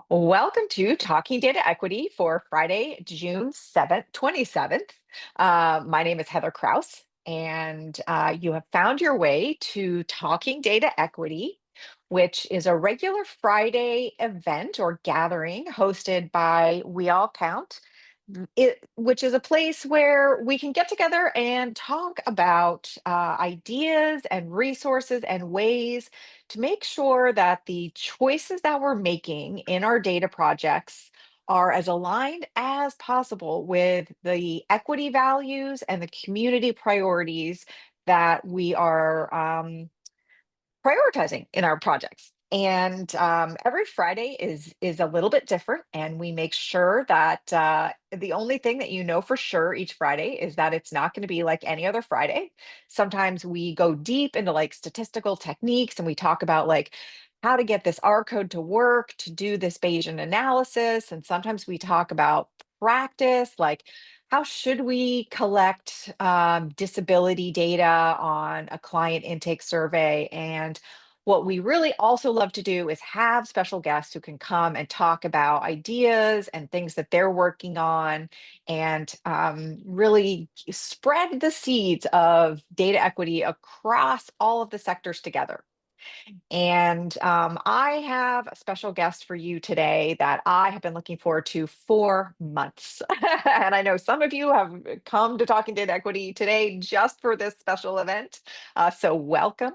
Welcome to Talking Data Equity for Friday, June 27th. My name is Heather Kraus, and you have found your way to Talking Data Equity, which is a regular Friday event or gathering hosted by We All Count, which is a place where we can get together and talk about ideas and resources and ways to make sure that the choices that we're making in our data projects are as aligned as possible with the equity values and the community priorities that we are prioritizing in our projects. And every Friday is a little bit different, and we make sure that the only thing that you know for sure each Friday is that it's not going to be like any other Friday. Sometimes we go deep into like statistical techniques, and we talk about like how to get this R code to work to do this Bayesian analysis, and sometimes we talk about practice, like how should we collect disability data on a client intake survey? And what we really also love to do is have special guests who can come and talk about ideas and things that they're working on and really spread the seeds of data equity across all of the sectors together. And I have a special guest for you today that I have been looking forward to for months. And I know some of you have come to Talking Data Equity today just for this special event. So, welcome.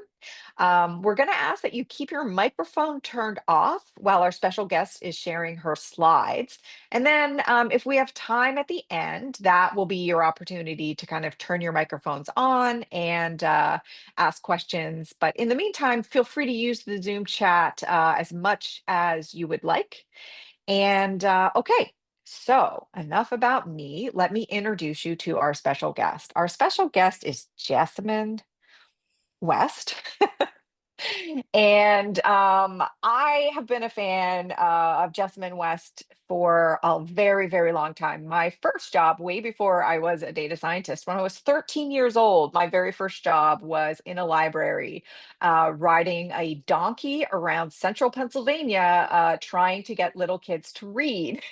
We're going to ask that you keep your microphone turned off while our special guest is sharing her slides. And then, if we have time at the end, that will be your opportunity to kind of turn your microphones on and ask questions. But in the meantime, feel free to use the Zoom chat as much as you would like. And okay, so enough about me. Let me introduce you to our special guest. Our special guest is Jessamyn West. And I have been a fan of Jessamyn West for a very, very long time. My first job, way before I was a data scientist, when I was 13 years old, my very first job was in a library, riding a donkey around central Pennsylvania, trying to get little kids to read.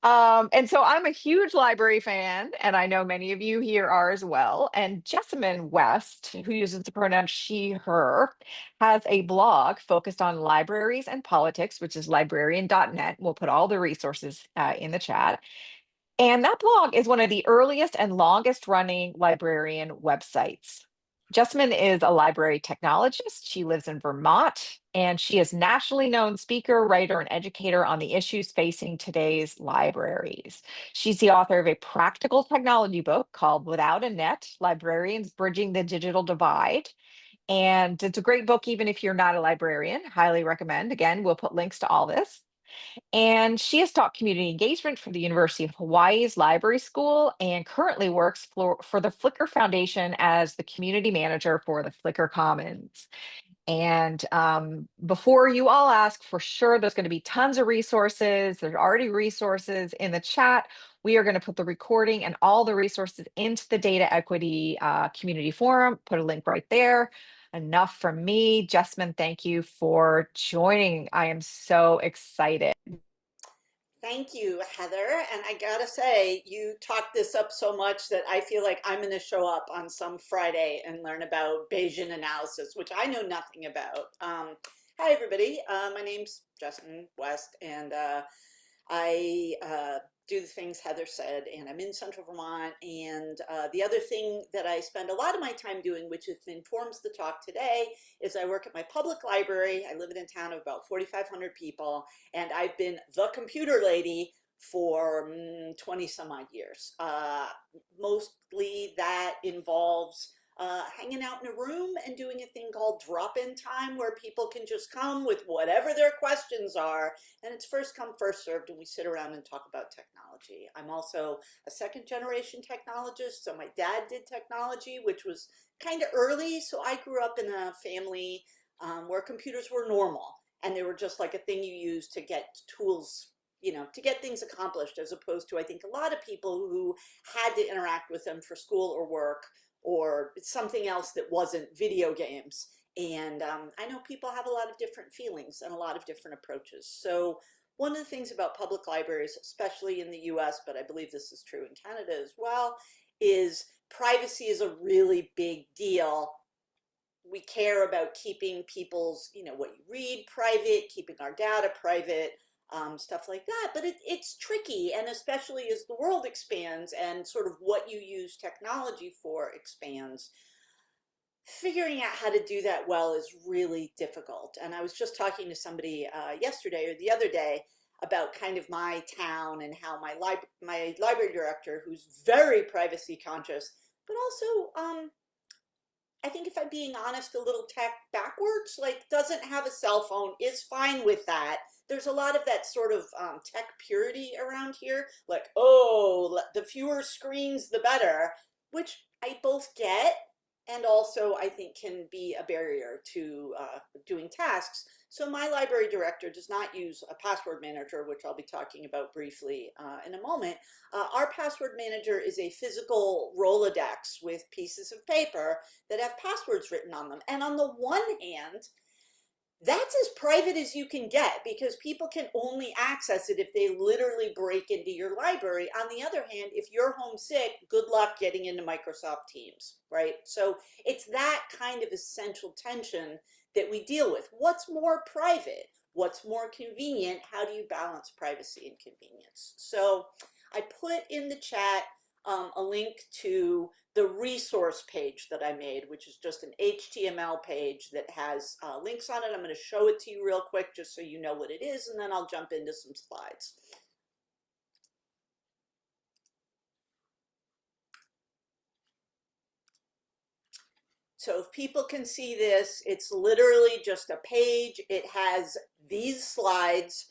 And so I'm a huge library fan, and I know many of you here are as well. And Jessamyn West, who uses the pronoun she, her, has a blog focused on libraries and politics, which is librarian.net. We'll put all the resources in the chat. And that blog is one of the earliest and longest running librarian websites. Jessamyn is a library technologist. She lives in Vermont, and she is nationally known speaker, writer, and educator on the issues facing today's libraries. She's the author of a practical technology book called Without a Net, Librarians Bridging the Digital Divide. And it's a great book, even if you're not a librarian. Highly recommend. Again, we'll put links to all this. And she has taught community engagement for the University of Hawaii's Library School and currently works for the Flickr Foundation as the community manager for the Flickr Commons. And before you all ask, for sure, there's going to be tons of resources. There's already resources in the chat. We are going to put the recording and all the resources into the Data Equity Community Forum, put a link right there. Enough from me. Jessamyn, thank you for joining. I am so excited. Thank you, Heather. And I gotta say, you talked this up so much that I feel like I'm gonna show up on some Friday and learn about Bayesian analysis, which I know nothing about. Hi, everybody. My name's Justin West, and I do the things Heather said, and I'm in Central Vermont. And the other thing that I spend a lot of my time doing, which informs the talk today, is I work at my public library. I live in a town of about 4,500 people, and I've been the computer lady for 20 some odd years. Mostly that involves hanging out in a room and doing a thing called drop-in time, where people can just come with whatever their questions are, and it's first come, first served, and we sit around and talk about technology. I'm also a second generation technologist, so my dad did technology, which was kind of early, so I grew up in a family where computers were normal, and they were just like a thing you use to get tools, to get things accomplished, as opposed to, I think, a lot of people who had to interact with them for school or work or something else that wasn't video games. And I know people have a lot of different feelings and a lot of different approaches. So one of the things about public libraries, especially in the US, but I believe this is true in Canada as well, is privacy is a really big deal. We care about keeping people's, what you read private, keeping our data private, stuff like that. But it's tricky, and especially as the world expands and sort of what you use technology for expands, figuring out how to do that well is really difficult. And I was just talking to somebody yesterday or the other day about kind of my town and how my library director, who's very privacy conscious, but also I think if I'm being honest, a little tech backwards, like doesn't have a cell phone, is fine with that. There's a lot of that sort of tech purity around here, like, oh, the fewer screens, the better, which I both get and also I think can be a barrier to doing tasks. So my library director does not use a password manager, which I'll be talking about briefly in a moment. Our password manager is a physical Rolodex with pieces of paper that have passwords written on them. And on the one hand, that's as private as you can get because people can only access it if they literally break into your library. On the other hand, if you're homesick, good luck getting into Microsoft Teams, right? So it's that kind of essential tension that we deal with. What's more private? What's more convenient? How do you balance privacy and convenience? So I put in the chat a link to the resource page that I made, which is just an HTML page that has links on it. I'm going to show it to you real quick just so you know what it is, and then I'll jump into some slides. So if people can see this, it's literally just a page. It has these slides,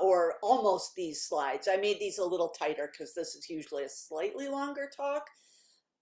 or almost these slides. I made these a little tighter because this is usually a slightly longer talk.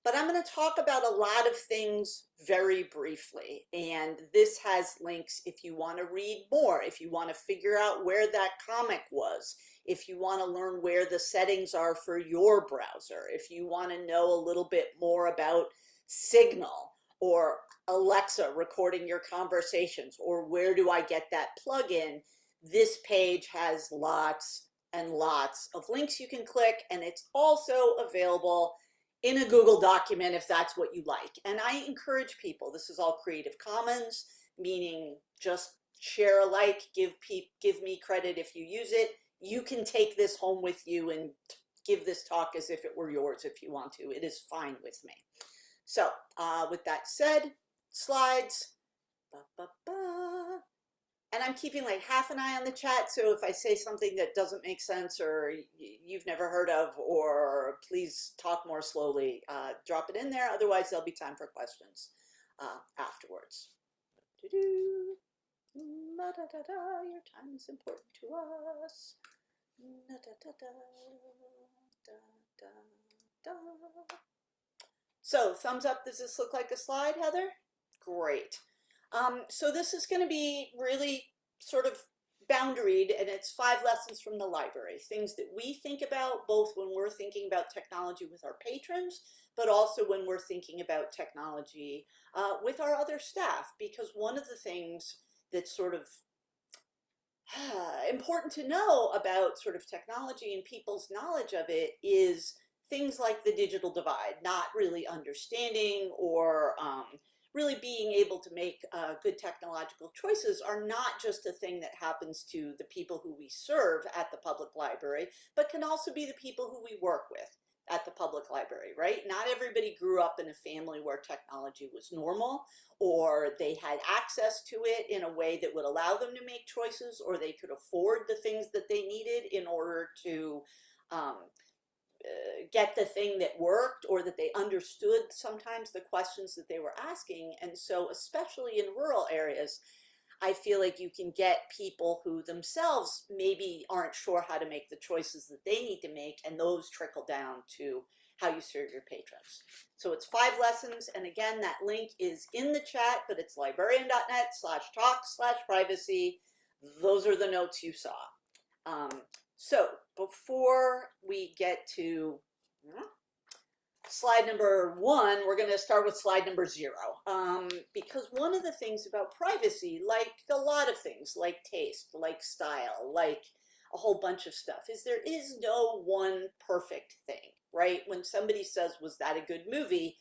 But I'm going to talk about a lot of things very briefly. And this has links if you want to read more, if you want to figure out where that comic was, if you want to learn where the settings are for your browser, if you want to know a little bit more about Signal or Alexa recording your conversations, or where do I get that plugin. This page has lots and lots of links you can click, and it's also available in a Google document if that's what you like. And I encourage people, this is all Creative Commons, meaning just share alike, give me credit if you use it. You can take this home with you and give this talk as if it were yours if you want to. It is fine with me. So with that said, slides. Ba, ba, ba. And I'm keeping like half an eye on the chat, so if I say something that doesn't make sense or you've never heard of, or please talk more slowly, drop it in there. Otherwise, there'll be time for questions afterwards. Your time is important to us. So thumbs up, does this look like a slide, Heather? Great. So this is going to be really sort of boundaried, and it's 5 lessons from the library, things that we think about both when we're thinking about technology with our patrons, but also when we're thinking about technology with our other staff, because one of the things that's sort of important to know about sort of technology and people's knowledge of it is things like the digital divide, not really understanding or really being able to make good technological choices are not just a thing that happens to the people who we serve at the public library, but can also be the people who we work with at the public library, right? Not everybody grew up in a family where technology was normal, or they had access to it in a way that would allow them to make choices, or they could afford the things that they needed in order to get the thing that worked, or that they understood sometimes the questions that they were asking. And so especially in rural areas, I feel like you can get people who themselves maybe aren't sure how to make the choices that they need to make, and those trickle down to how you serve your patrons. So it's 5 lessons, and again, that link is in the chat, but it's librarian.net/talk/privacy. Those are the notes you saw. So before we get to slide number one, we're going to start with slide number zero. Because one of the things about privacy, like a lot of things, like taste, like style, like a whole bunch of stuff, is there is no one perfect thing, right? When somebody says, was that a good movie?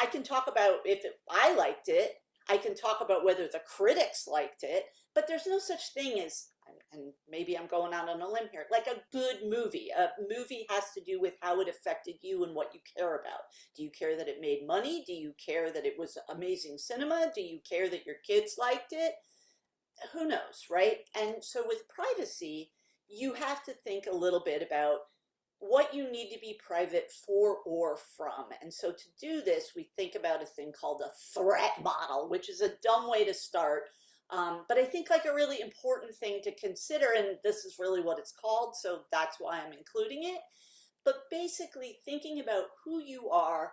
I can talk about if I liked it. I can talk about whether the critics liked it, but there's no such thing as, and maybe I'm going out on a limb here, like a good movie. A movie has to do with how it affected you and what you care about. Do you care that it made money? Do you care that it was amazing cinema? Do you care that your kids liked it? Who knows, right? And so with privacy, you have to think a little bit about what you need to be private for or from. And so to do this, we think about a thing called a threat model, which is a dumb way to start. But I think like a really important thing to consider, and this is really what it's called, so that's why I'm including it. But basically thinking about who you are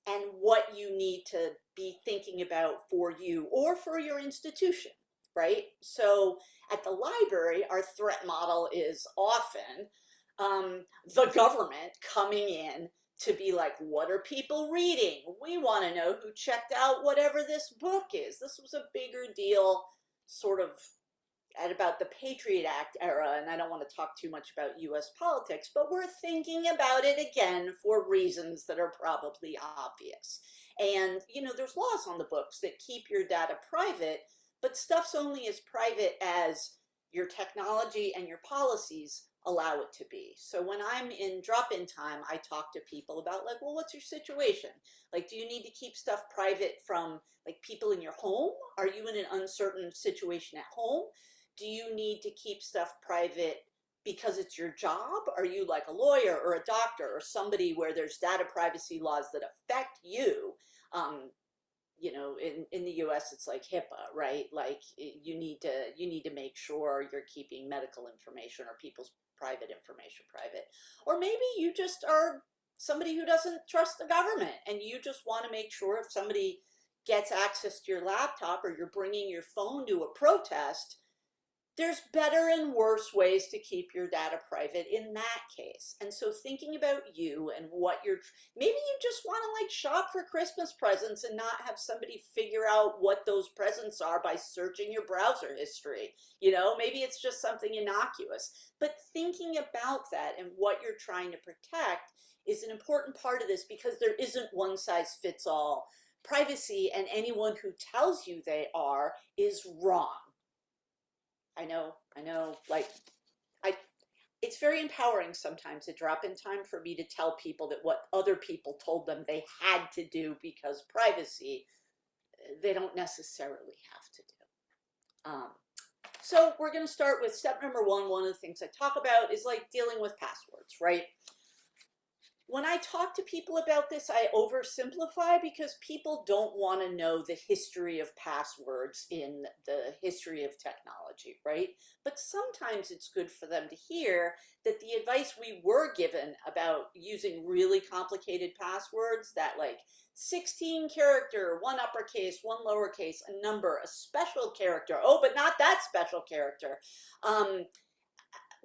and what you need to be thinking about for you or for your institution, right? So at the library, our threat model is often the government coming in to be like, what are people reading? We want to know who checked out whatever this book is. This was a bigger deal sort of at about the Patriot Act era, and I don't want to talk too much about US politics, but we're thinking about it again for reasons that are probably obvious. And, you know, there's laws on the books that keep your data private, but stuff's only as private as your technology and your policies allow it to be. So when I'm in drop-in time, I talk to people about like, well, what's your situation? Like, do you need to keep stuff private from like people in your home? Are you in an uncertain situation at home? Do you need to keep stuff private because it's your job? Are you like a lawyer or a doctor or somebody where there's data privacy laws that affect you? You know, in the US, it's like HIPAA, right? Like you need to make sure you're keeping medical information or people's private information private. Or maybe you just are somebody who doesn't trust the government and you just want to make sure if somebody gets access to your laptop or you're bringing your phone to a protest, there's better and worse ways to keep your data private in that case. And so thinking about you and what you're, maybe you just want to like shop for Christmas presents and not have somebody figure out what those presents are by searching your browser history. You know, maybe it's just something innocuous, but thinking about that and what you're trying to protect is an important part of this because there isn't one size fits all. Privacy, and anyone who tells you they are is wrong. I know, like, I, it's very empowering sometimes at drop-in time for me to tell people that what other people told them they had to do because privacy, they don't necessarily have to do. So we're going to start with step number one. One of the things I talk about is like dealing with passwords, right? When I talk to people about this, I oversimplify because people don't want to know the history of passwords in the history of technology, right? But sometimes it's good for them to hear that the advice we were given about using really complicated passwords, that like 16 character, one uppercase, one lowercase, a number, a special character, oh, but not that special character,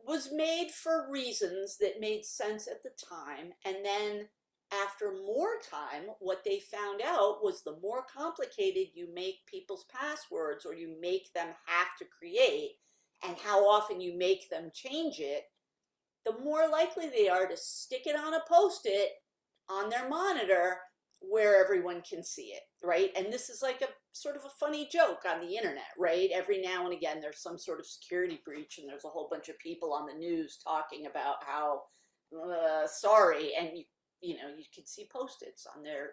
was made for reasons that made sense at the time. And then after more time, what they found out was the more complicated you make people's passwords or you make them have to create and how often you make them change it, the more likely they are to stick it on a post-it on their monitor where everyone can see it, right? And this is like a sort of a funny joke on the internet, right? Every now and again, there's some sort of security breach and there's a whole bunch of people on the news talking about how sorry, and you know, you can see post-its on their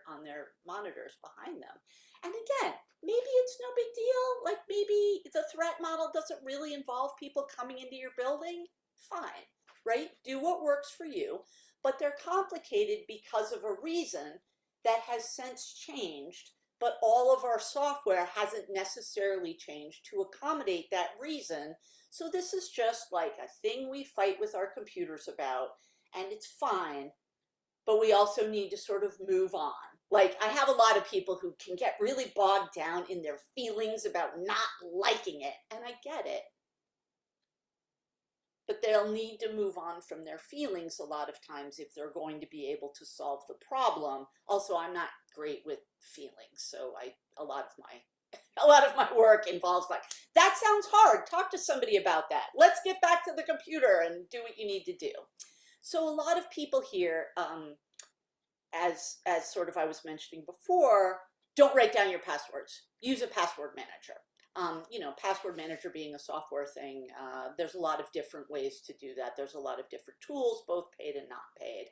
monitors behind them. And again, maybe it's no big deal. Like maybe the threat model doesn't really involve people coming into your building. Fine, right? Do what works for you, but they're complicated because of a reason that has since changed, but all of our software hasn't necessarily changed to accommodate that reason. So this is just like a thing we fight with our computers about, and it's fine, but we also need to sort of move on. Like I have a lot of people who can get really bogged down in their feelings about not liking it, and I get it. but they'll need to move on from their feelings a lot of times if they're going to be able to solve the problem. Also, I'm not great with feelings, so a lot of my a lot of my work involves like, that sounds hard. Talk to somebody about that. Let's get back to the computer and do what you need to do. So a lot of people here, as sort of I was mentioning before, don't write down your passwords. Use a password manager. Password manager being a software thing, there's a lot of different ways to do that. There's a lot of different tools, both paid and not paid.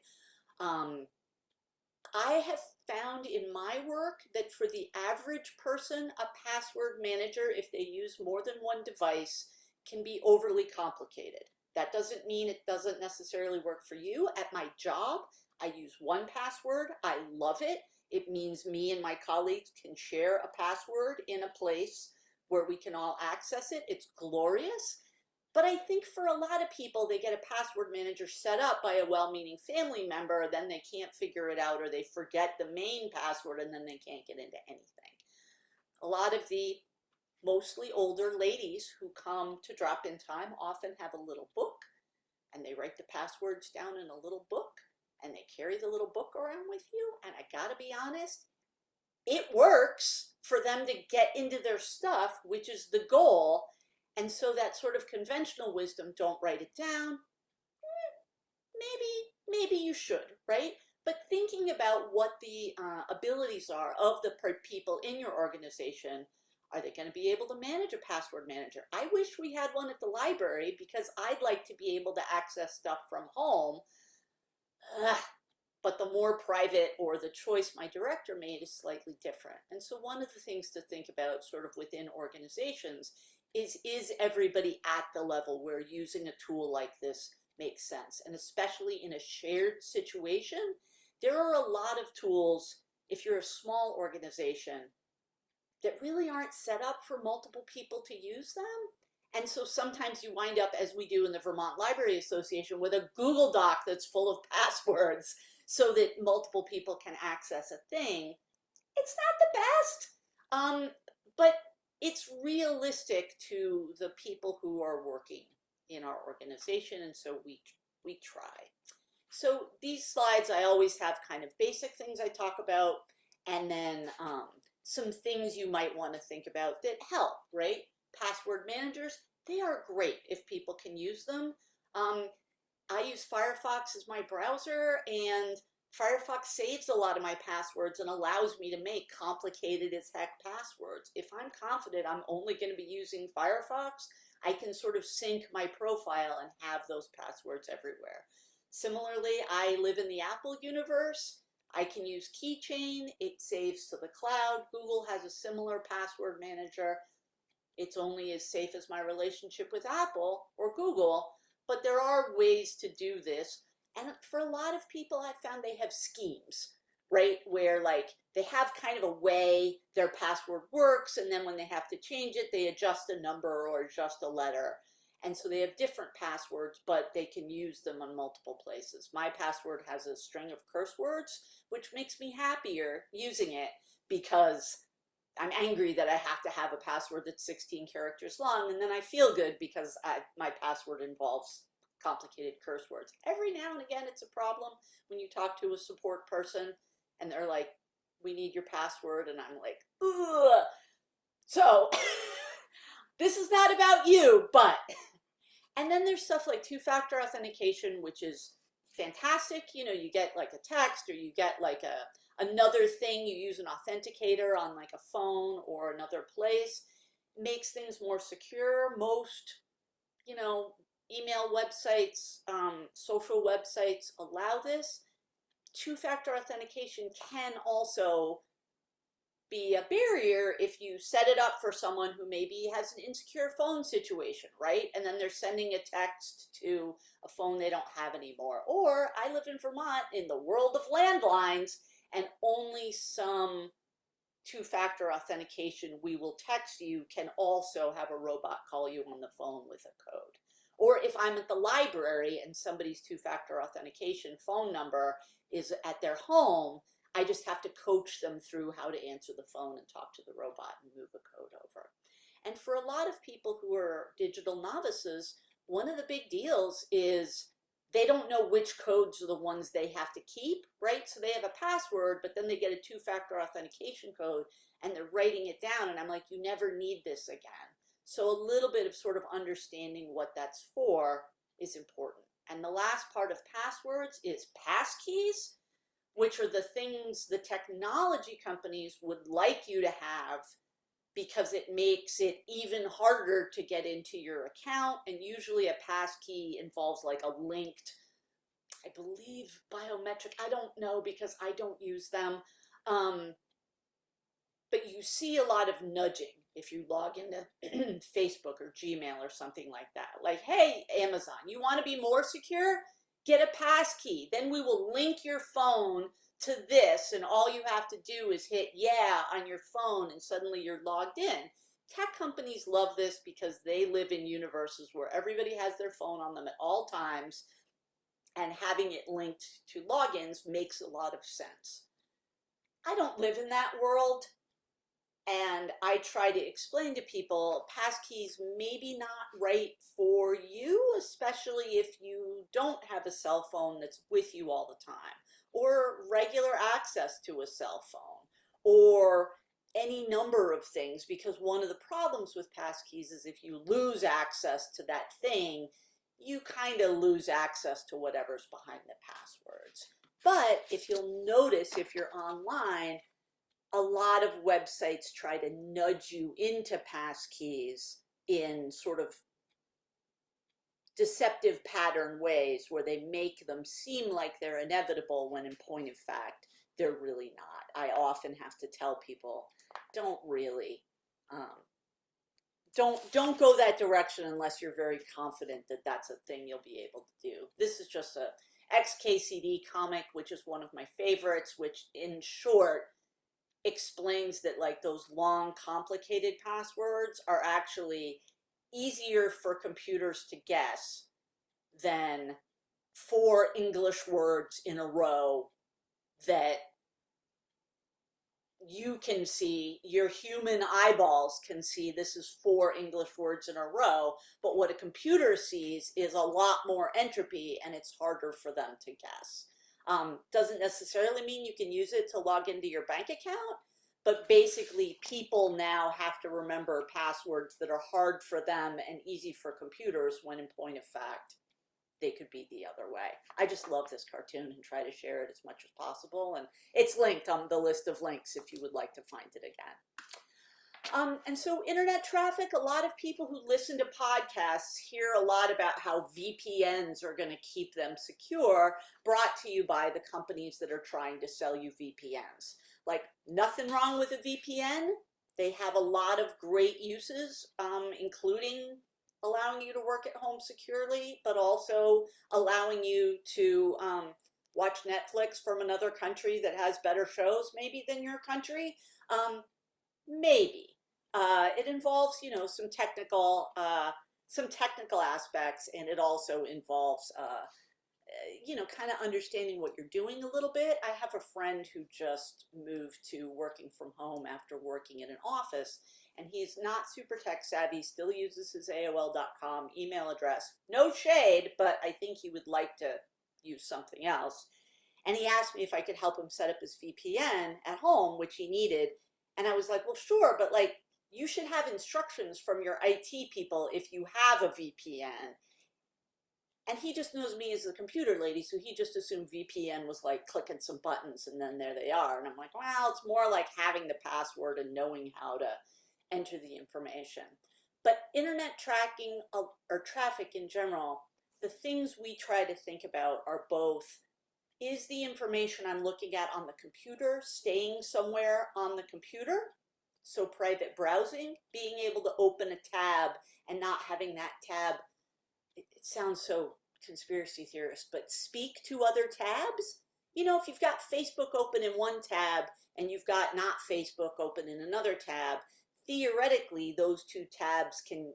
I have found in my work that for the average person, a password manager, if they use more than one device, can be overly complicated. That doesn't mean it doesn't necessarily work for you. At my job, I use one password. I love it. It means me and my colleagues can share a password in a place where we can all access it. It's glorious. But I think for a lot of people, they get a password manager set up by a well-meaning family member, then they can't figure it out, or they forget the main password and then they can't get into anything. A lot of the mostly older ladies who come to drop-in time often have a little book, and they write the passwords down in a little book, and they carry the little book around with you. And I gotta be honest, it works for them to get into their stuff, which is the goal. And so that sort of conventional wisdom, don't write it down, maybe you should, right? But thinking about what the abilities are of the people in your organization, are they going to be able to manage a password manager? I wish we had one at the library because I'd like to be able to access stuff from home. But the more private or the choice my director made is slightly different. And so one of the things to think about sort of within organizations is everybody at the level where using a tool like this makes sense? And especially in a shared situation, there are a lot of tools, if you're a small organization, that really aren't set up for multiple people to use them. And so sometimes you wind up, as we do in the Vermont Library Association, with a Google Doc that's full of passwords so that multiple people can access a thing. It's not the best, but it's realistic to the people who are working in our organization, and so we try. So these slides, I always have kind of basic things I talk about, and then some things you might want to think about that help, right? Password managers, they are great if people can use them. I use Firefox as my browser, and Firefox saves a lot of my passwords and allows me to make complicated as heck passwords. If I'm confident I'm only going to be using Firefox, I can sort of sync my profile and have those passwords everywhere. Similarly, I live in the Apple universe. I can use Keychain. It saves to the cloud. Google has a similar password manager. It's only as safe as my relationship with Apple or Google, but there are ways to do this. And for a lot of people, I've found they have schemes, right? Where like they have kind of a way their password works, and then when they have to change it, they adjust a number or adjust a letter. And so they have different passwords, but they can use them on multiple places. My password has a string of curse words, which makes me happier using it because I'm angry that I have to have a password that's 16 characters long, and then I feel good because my password involves complicated curse words. Every now and again, it's a problem when you talk to a support person and they're like, we need your password, and I'm like, ugh. So this is not about you, but. And then there's stuff like two-factor authentication, which is fantastic. You get like a text, or you get like another thing, you use an authenticator on like a phone or another place. Makes things more secure. Most, email websites, social websites allow this. Two-factor authentication can also be a barrier if you set it up for someone who maybe has an insecure phone situation, right? And then they're sending a text to a phone they don't have anymore. Or I live in Vermont in the world of landlines, and only some two-factor authentication, we will text you, can also have a robot call you on the phone with a code. Or if I'm at the library and somebody's two-factor authentication phone number is at their home, I just have to coach them through how to answer the phone and talk to the robot and move a code over. And for a lot of people who are digital novices, one of the big deals is they don't know which codes are the ones they have to keep, right? So they have a password, but then they get a two-factor authentication code and they're writing it down. And I'm like, you never need this again. So a little bit of sort of understanding what that's for is important. And the last part of passwords is passkeys, which are the things the technology companies would like you to have because it makes it even harder to get into your account. And usually a passkey involves like a linked, I believe, biometric. I don't know because I don't use them. Um, but you see a lot of nudging if you log into Facebook or Gmail or something like that. Like, hey, Amazon, you want to be more secure? Get a passkey. Then we will link your phone to this, and all you have to do is hit yeah on your phone, and suddenly you're logged in. Tech companies love this because they live in universes where everybody has their phone on them at all times, and having it linked to logins makes a lot of sense. I don't live in that world. And I try to explain to people passkeys maybe not right for you, especially if you don't have a cell phone that's with you all the time, or regular access to a cell phone, or any number of things, because one of the problems with passkeys is if you lose access to that thing, you kind of lose access to whatever's behind the passwords. But if you'll notice, if you're online, a lot of websites try to nudge you into passkeys in sort of deceptive pattern ways where they make them seem like they're inevitable when in point of fact, they're really not. I often have to tell people, don't really, don't go that direction unless you're very confident that that's a thing you'll be able to do. This is just a XKCD comic, which is one of my favorites, which in short explains that like those long complicated passwords are actually easier for computers to guess than 4 English words in a row that you can see, your human eyeballs can see this is 4 English words in a row, but what a computer sees is a lot more entropy and it's harder for them to guess. Doesn't necessarily mean you can use it to log into your bank account, but basically people now have to remember passwords that are hard for them and easy for computers when in point of fact, they could be the other way. I just love this cartoon and try to share it as much as possible. And it's linked on the list of links if you would like to find it again. And so internet traffic, a lot of people who listen to podcasts hear a lot about how VPNs are going to keep them secure, brought to you by the companies that are trying to sell you VPNs. Like, nothing wrong with a VPN. They have a lot of great uses, including allowing you to work at home securely, but also allowing you to watch Netflix from another country that has better shows maybe than your country. Maybe. It involves, you know, some technical aspects, and it also involves, you know, kind of understanding what you're doing a little bit. I have a friend who just moved to working from home after working in an office, and he's not super tech savvy, still uses his AOL.com email address. No shade, but I think he would like to use something else. And he asked me if I could help him set up his VPN at home, which he needed. And I was like, well, sure, but like, you should have instructions from your IT people if you have a VPN. And he just knows me as the computer lady, so he just assumed VPN was like clicking some buttons and then there they are. And I'm like, well, it's more like having the password and knowing how to enter the information. But internet tracking or traffic in general, the things we try to think about are both, is the information I'm looking at on the computer staying somewhere on the computer? So private browsing, being able to open a tab and not having that tab, it sounds so conspiracy theorist, but speak to other tabs. You know, if you've got Facebook open in one tab and you've got not Facebook open in another tab, theoretically those two tabs can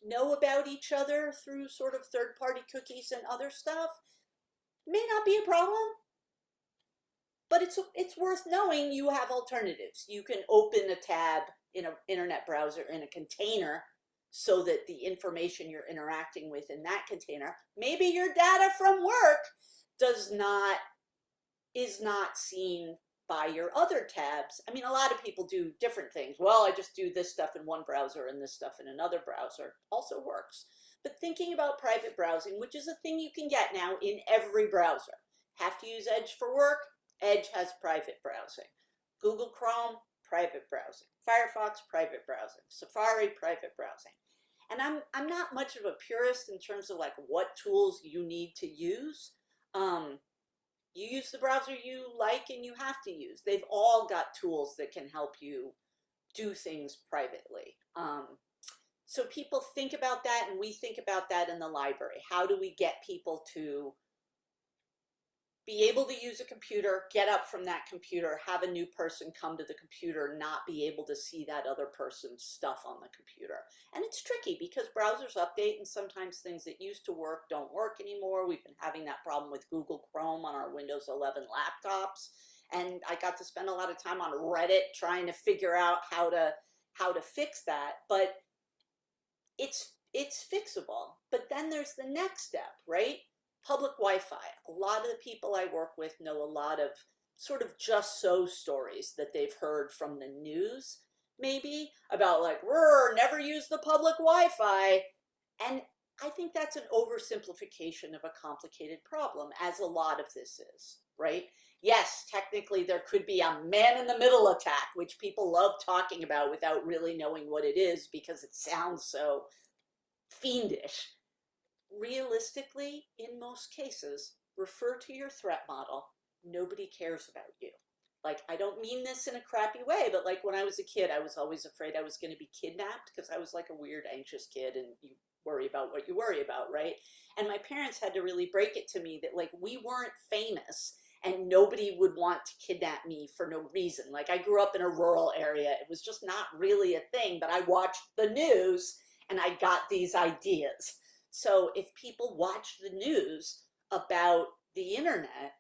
know about each other through sort of third-party cookies and other stuff. May not be a problem, but it's worth knowing you have alternatives. You can open a tab in an internet browser in a container so that the information you're interacting with in that container, maybe your data from work, does not is not seen by your other tabs. I mean, a lot of people do different things. Well, I just do this stuff in one browser and this stuff in another browser. Also works. But thinking about private browsing, which is a thing you can get now in every browser. Have to use Edge for work? Edge has private browsing. Google Chrome, private browsing. Firefox, private browsing. Safari, private browsing. And I'm not much of a purist in terms of like what tools you need to use. Um, you use the browser you like and you have to use. They've all got tools that can help you do things privately. So people think about that, and we think about that in the library. How do we get people to be able to use a computer, get up from that computer, have a new person come to the computer, not be able to see that other person's stuff on the computer? And it's tricky because browsers update and sometimes things that used to work don't work anymore. We've been having that problem with Google Chrome on our Windows 11 laptops. And I got to spend a lot of time on Reddit trying to figure out how to fix that. But it's fixable. But then there's the next step, right? Public Wi-Fi. A lot of the people I work with know a lot of sort of just so stories that they've heard from the news, maybe, about like, never use the public Wi-Fi. And I think that's an oversimplification of a complicated problem, as a lot of this is, right? Yes, technically there could be a man in the middle attack, which people love talking about without really knowing what it is because it sounds so fiendish. Realistically, in most cases, refer to your threat model. Nobody cares about you. Like, I don't mean this in a crappy way, but like when I was a kid, I was always afraid I was going to be kidnapped because I was like a weird, anxious kid, and you worry about what you worry about, right? And my parents had to really break it to me that like we weren't famous and nobody would want to kidnap me for no reason. Like, I grew up in a rural area. It was just not really a thing, but I watched the news and I got these ideas. So if people watch the news about the internet,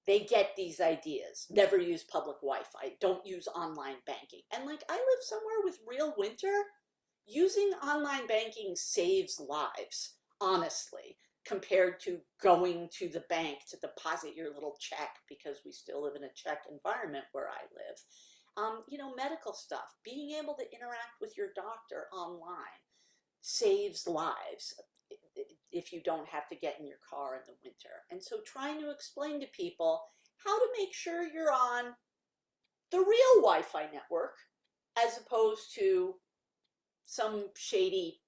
they get these ideas. Never use public Wi-Fi. Don't use online banking. And like, I live somewhere with real winter. Using online banking saves lives, honestly, compared to going to the bank to deposit your little check, because we still live in a check environment where I live. Medical stuff, being able to interact with your doctor online saves lives if you don't have to get in your car in the winter. And so trying to explain to people how to make sure you're on the real Wi-Fi network as opposed to some shady,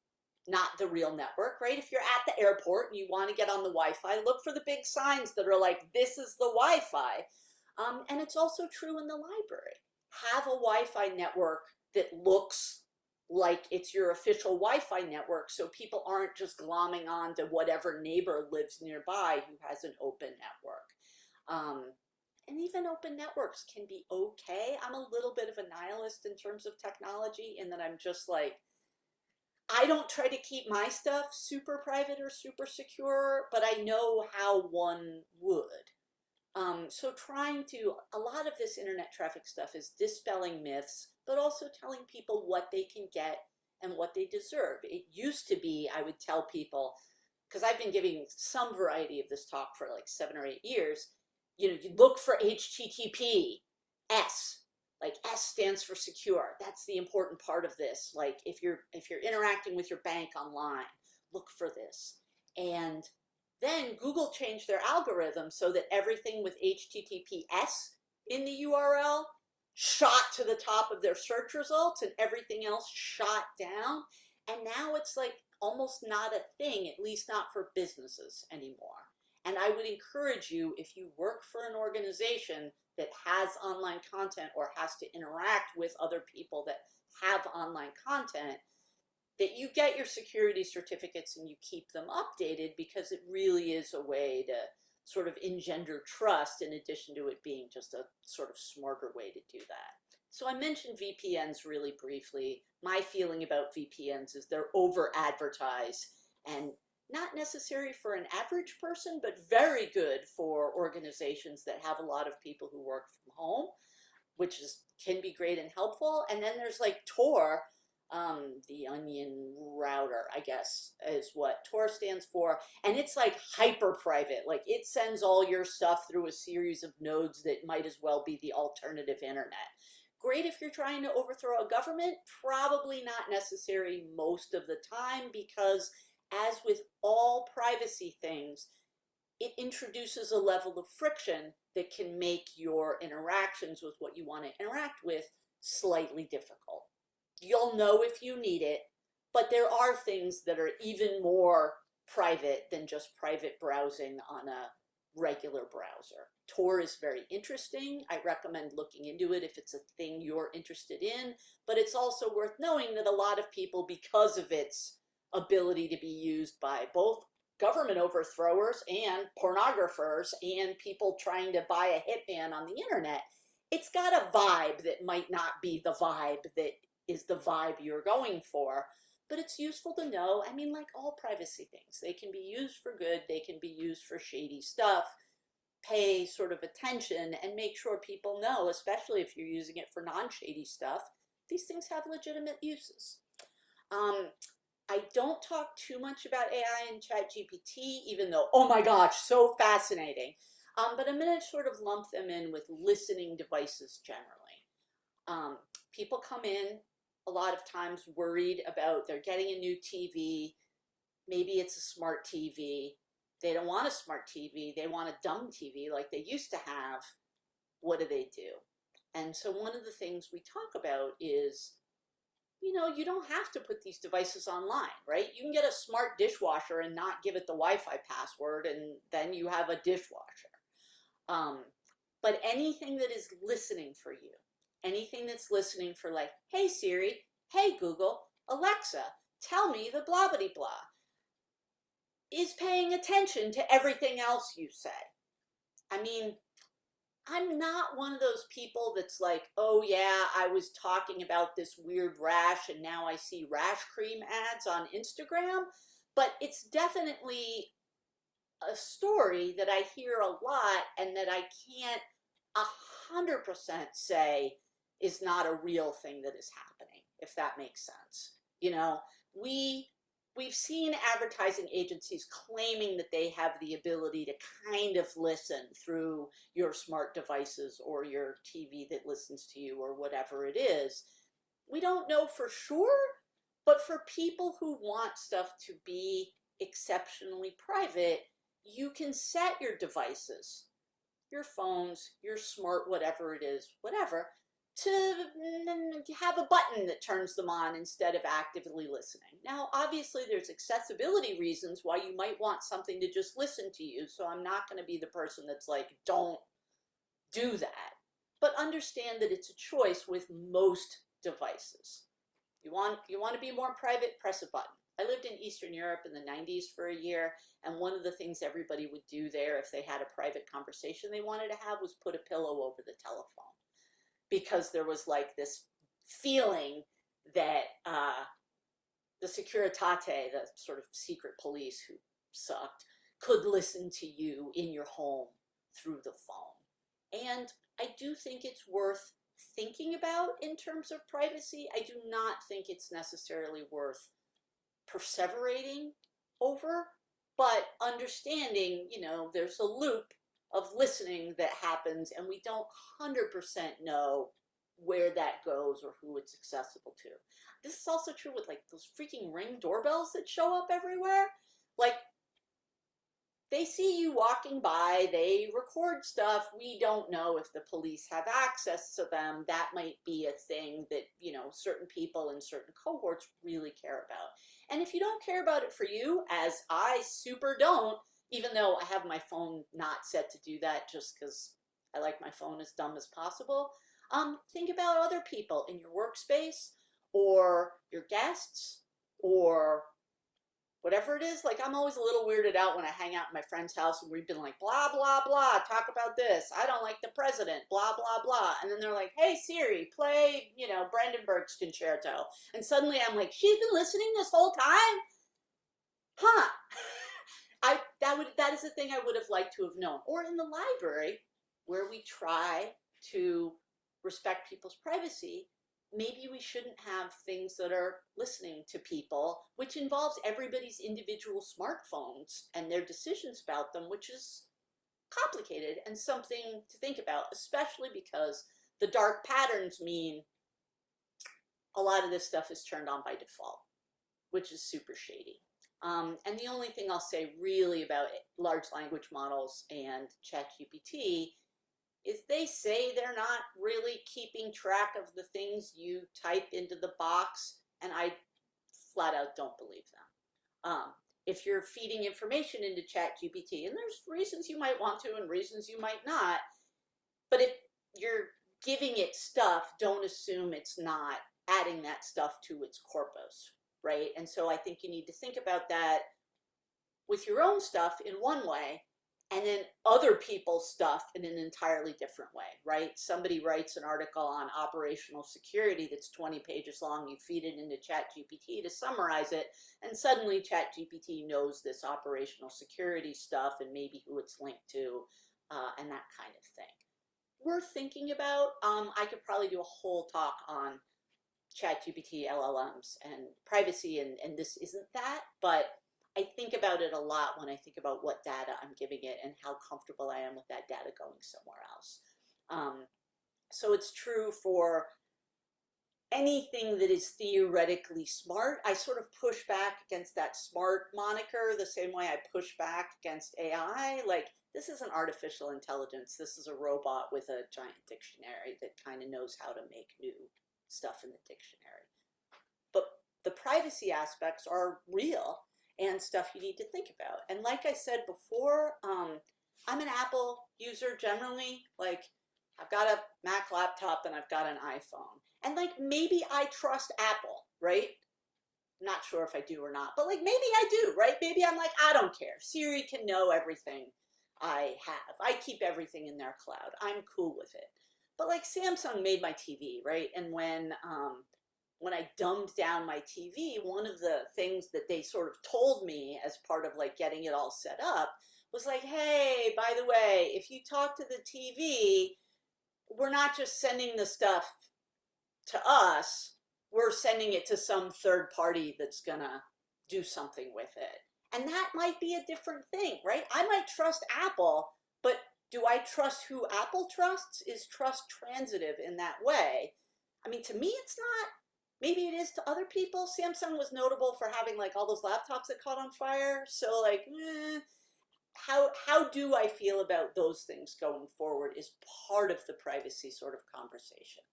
not the real network, right? If you're at the airport and you want to get on the Wi-Fi, look for the big signs that are like, this is the Wi-Fi. And it's also true in the library. Have a Wi-Fi network that looks like it's your official Wi-Fi network, so people aren't just glomming on to whatever neighbor lives nearby who has an open network. And even open networks can be okay. I'm a little bit of a nihilist in terms of technology, in that I'm just like, I don't try to keep my stuff super private or super secure, but I know how one would. So a lot of this internet traffic stuff is dispelling myths, but also telling people what they can get and what they deserve. It used to be, I would tell people, because I've been giving some variety of this talk for like 7 or 8 years, you look for HTTP, like S stands for secure. That's the important part of this. Like if you're interacting with your bank online, look for this. And then Google changed their algorithm so that everything with HTTPS in the URL shot to the top of their search results and everything else shot down. And now it's like almost not a thing, at least not for businesses anymore. And I would encourage you, if you work for an organization that has online content or has to interact with other people that have online content, that you get your security certificates and you keep them updated, because it really is a way to sort of engender trust, in addition to it being just a sort of smarter way to do that. So I mentioned VPNs really briefly. My feeling about VPNs is they're over advertised and not necessary for an average person, but very good for organizations that have a lot of people who work from home, which can be great and helpful. And then there's like Tor, The onion router, I guess, is what Tor stands for. And it's like hyper private. Like it sends all your stuff through a series of nodes that might as well be the alternative internet. Great if you're trying to overthrow a government, probably not necessary most of the time because, as with all privacy things, it introduces a level of friction that can make your interactions with what you want to interact with slightly difficult. You'll know if you need it, but there are things that are even more private than just private browsing on a regular browser. Tor is very interesting. I recommend looking into it if it's a thing you're interested in, but it's also worth knowing that a lot of people, because of its ability to be used by both government overthrowers and pornographers and people trying to buy a hitman on the internet, it's got a vibe that might not be the vibe that is the vibe you're going for. But it's useful to know. I mean, like all privacy things, they can be used for good, they can be used for shady stuff. Pay sort of attention and make sure people know, especially if you're using it for non-shady stuff, these things have legitimate uses. Um, I don't talk too much about AI and ChatGPT, even though, oh my gosh, so fascinating. But I'm going to sort of lump them in with listening devices generally. People come in a lot of times worried about they're getting a new TV. Maybe it's a smart TV. They don't want a smart TV. They want a dumb TV like they used to have. What do they do? And so one of the things we talk about is, you don't have to put these devices online, right? You can get a smart dishwasher and not give it the Wi-Fi password, and then you have a dishwasher. Um, but anything that is listening for you, anything that's listening for like, hey Siri, hey Google, Alexa, tell me the blah blah blah, is paying attention to everything else you say. I mean, I'm not one of those people that's like, oh yeah, I was talking about this weird rash and now I see rash cream ads on Instagram, but it's definitely a story that I hear a lot and that I can't 100% say is not a real thing that is happening, if that makes sense. You know, we we've seen advertising agencies claiming that they have the ability to kind of listen through your smart devices or your TV that listens to you or whatever it is. We don't know for sure, but for people who want stuff to be exceptionally private, you can set your devices, your phones, your smart whatever it is, whatever, to have a button that turns them on instead of actively listening. Now, obviously, there's accessibility reasons why you might want something to just listen to you, so I'm not going to be the person that's like, don't do that. But understand that it's a choice with most devices. You want to be more private, press a button. I lived in Eastern Europe in the 90s for a year, and one of the things everybody would do there if they had a private conversation they wanted to have was put a pillow over the telephone, because there was like this feeling that the Securitate, the sort of secret police who sucked, could listen to you in your home through the phone. And I do think it's worth thinking about in terms of privacy. I do not think it's necessarily worth perseverating over, but understanding, there's a loop of listening that happens and we don't 100% know where that goes or who it's accessible to. This is also true with like those freaking Ring doorbells that show up everywhere. Like, they see you walking by, they record stuff. We don't know if the police have access to them. That might be a thing that, certain people in certain cohorts really care about. And if you don't care about it for you, as I super don't, even though I have my phone not set to do that just because I like my phone as dumb as possible, think about other people in your workspace or your guests or whatever it is. Like, I'm always a little weirded out when I hang out in my friend's house and we've been like, blah, blah, blah, talk about this. I don't like the president, blah, blah, blah. And then they're like, hey, Siri, play, Brandenburg's concerto. And suddenly I'm like, she's been listening this whole time? Huh. That is the thing I would have liked to have known. Or in the library, where we try to respect people's privacy, maybe we shouldn't have things that are listening to people, which involves everybody's individual smartphones and their decisions about them, which is complicated and something to think about, especially because the dark patterns mean a lot of this stuff is turned on by default, which is super shady. And the only thing I'll say really about large language models and ChatGPT is they say they're not really keeping track of the things you type into the box, and I flat out don't believe them. If you're feeding information into ChatGPT, and there's reasons you might want to and reasons you might not, but if you're giving it stuff, don't assume it's not adding that stuff to its corpus, right? And so I think you need to think about that with your own stuff in one way, and then other people's stuff in an entirely different way, right? Somebody writes an article on operational security that's 20 pages long, you feed it into ChatGPT to summarize it, and suddenly ChatGPT knows this operational security stuff and maybe who it's linked to, and that kind of thing. Worth thinking about. I could probably do a whole talk on ChatGPT, LLMs, and privacy, and this isn't that, but I think about it a lot when I think about what data I'm giving it and how comfortable I am with that data going somewhere else. So it's true for anything that is theoretically smart. I sort of push back against that smart moniker the same way I push back against AI. Like, this isn't artificial intelligence. This is a robot with a giant dictionary that kind of knows how to make new stuff in the dictionary. But the privacy aspects are real and stuff you need to think about. And like I said before, I'm an Apple user generally. Like, I've got a Mac laptop and I've got an iPhone. And like, maybe I trust Apple, right? I'm not sure if I do or not, but like, maybe I do, right? Maybe I'm like, I don't care. Siri can know everything I have. I keep everything in their cloud. I'm cool with it. But like, Samsung made my TV, right? And when I dumbed down my TV, one of the things that they sort of told me as part of like getting it all set up was like, hey, by the way, if you talk to the TV, we're not just sending the stuff to us, we're sending it to some third party that's gonna do something with it. And that might be a different thing, right? I might trust Apple, but do I trust who Apple trusts? Is trust transitive in that way? I mean, to me, it's not. Maybe it is to other people. Samsung was notable for having like all those laptops that caught on fire. So like, how do I feel about those things going forward is part of the privacy sort of conversation.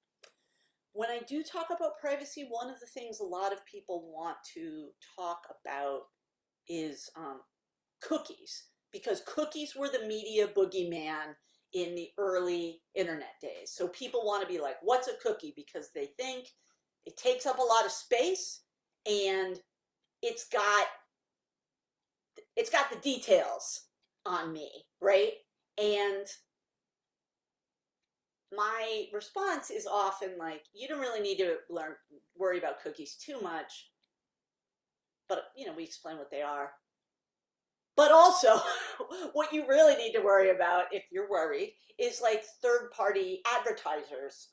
When I do talk about privacy, one of the things a lot of people want to talk about is cookies, because cookies were the media boogeyman in the early internet days. So people want to be like, what's a cookie? Because they think it takes up a lot of space and it's got the details on me, right? And my response is often like, you don't really need to worry about cookies too much, but we explain what they are. But also, what you really need to worry about, if you're worried, is like third-party advertisers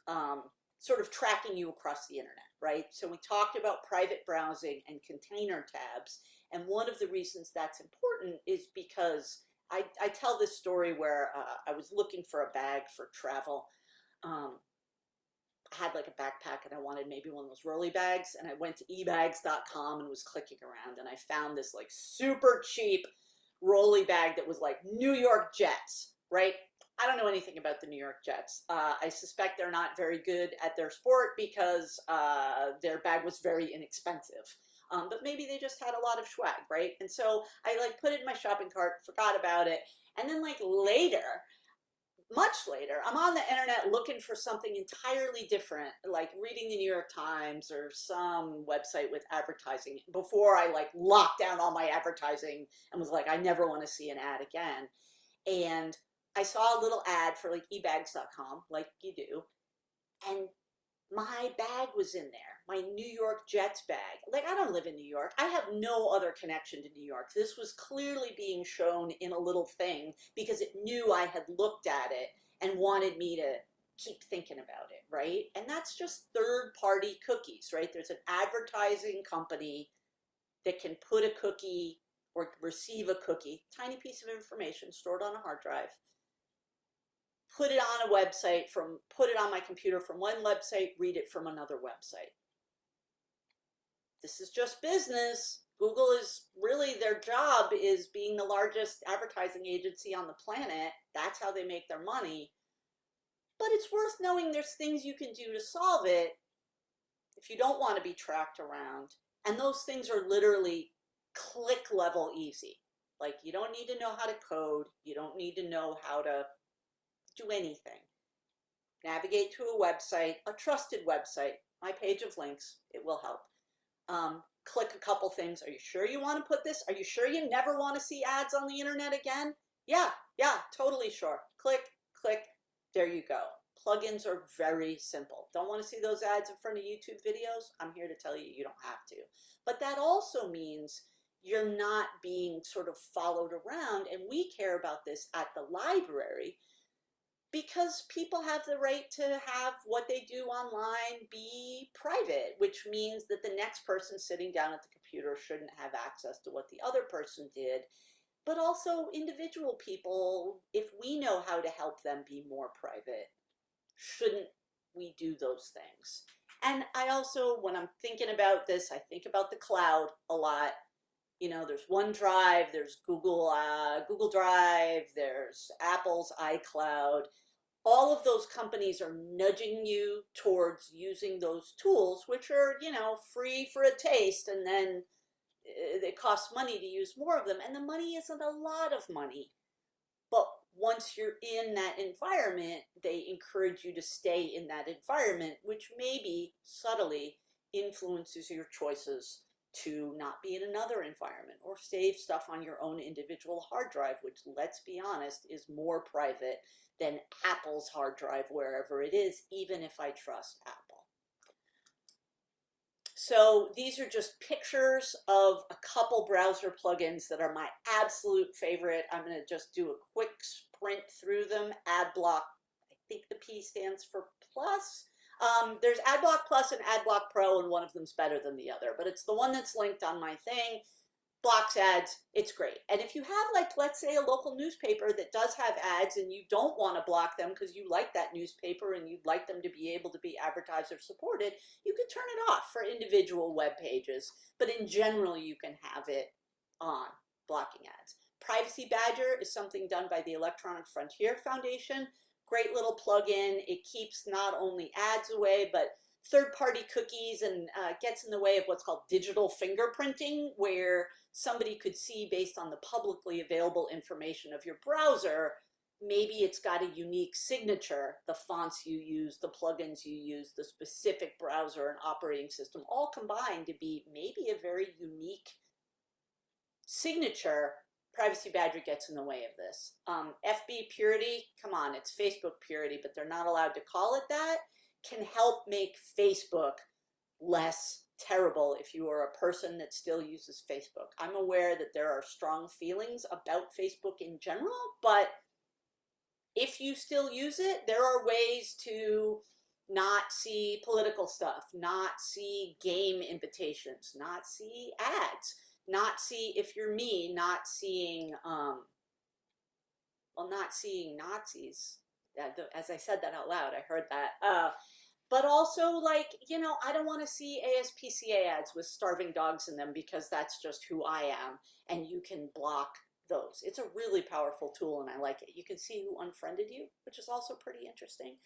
sort of tracking you across the internet, right? So we talked about private browsing and container tabs, and one of the reasons that's important is because I tell this story where I was looking for a bag for travel. I had like a backpack and I wanted maybe one of those rolly bags, and I went to ebags.com and was clicking around, and I found this like super cheap rolly bag that was like New York Jets, right? I don't know anything about the New York Jets. I suspect they're not very good at their sport because their bag was very inexpensive. But maybe they just had a lot of swag, right? And so I like put it in my shopping cart, forgot about it. And then like later, much later, I'm on the internet looking for something entirely different, like reading the New York Times or some website with advertising, before I like locked down all my advertising and was like, I never want to see an ad again. And I saw a little ad for like ebags.com, like you do, and my bag was in there, my New York Jets bag. Like, I don't live in New York. I have no other connection to New York. This was clearly being shown in a little thing because it knew I had looked at it and wanted me to keep thinking about it, right? And that's just third-party cookies, right? There's an advertising company that can put a cookie or receive a cookie, tiny piece of information stored on a hard drive, put it on a website put it on my computer from one website, read it from another website. This is just business. Google is really, their job is being the largest advertising agency on the planet. That's how they make their money. But it's worth knowing there's things you can do to solve it if you don't want to be tracked around. And those things are literally click level easy. Like, you don't need to know how to code. You don't need to know how to do anything. Navigate to a website, a trusted website, my page of links, it will help. Click a couple things. Are you sure you want to put this? Are you sure you never want to see ads on the internet again? Yeah, totally sure. Click, click, there you go. Plugins are very simple. Don't want to see those ads in front of YouTube videos? I'm here to tell you, you don't have to. But that also means you're not being sort of followed around, and we care about this at the library because people have the right to have what they do online be private, which means that the next person sitting down at the computer shouldn't have access to what the other person did. But also individual people, if we know how to help them be more private, shouldn't we do those things? And I also, when I'm thinking about this, I think about the cloud a lot. You know, there's OneDrive, there's Google Drive, there's Apple's iCloud. All of those companies are nudging you towards using those tools, which are, you know, free for a taste, and then it costs money to use more of them. And the money isn't a lot of money. But once you're in that environment, they encourage you to stay in that environment, which maybe subtly influences your choices to not be in another environment or save stuff on your own individual hard drive, which, let's be honest, is more private than Apple's hard drive wherever it is, even if I trust Apple. So these are just pictures of a couple browser plugins that are my absolute favorite. I'm going to just do a quick sprint through them. AdBlock, I think the P stands for plus. There's AdBlock Plus and AdBlock Pro, and one of them's better than the other, but it's the one that's linked on my thing. Blocks ads, it's great. And if you have, like, let's say a local newspaper that does have ads and you don't want to block them because you like that newspaper and you'd like them to be able to be advertiser supported, you can turn it off for individual web pages. But in general, you can have it on, blocking ads. Privacy Badger is something done by the Electronic Frontier Foundation. Great little plugin. It keeps not only ads away, but third-party cookies, and gets in the way of what's called digital fingerprinting, where somebody could see, based on the publicly available information of your browser, maybe it's got a unique signature, the fonts you use, the plugins you use, the specific browser and operating system, all combined to be maybe a very unique signature. Privacy Badger gets in the way of this. FB Purity, come on, it's Facebook Purity, but they're not allowed to call it that, can help make Facebook less terrible if you are a person that still uses Facebook. I'm aware that there are strong feelings about Facebook in general, but if you still use it, there are ways to not see political stuff, not see game invitations, not see ads, not see, if you're me, not seeing, not seeing Nazis. As I said that out loud, I heard that. But also, like, you know, I don't want to see ASPCA ads with starving dogs in them because that's just who I am, and you can block those. It's a really powerful tool, and I like it. You can see who unfriended you, which is also pretty interesting.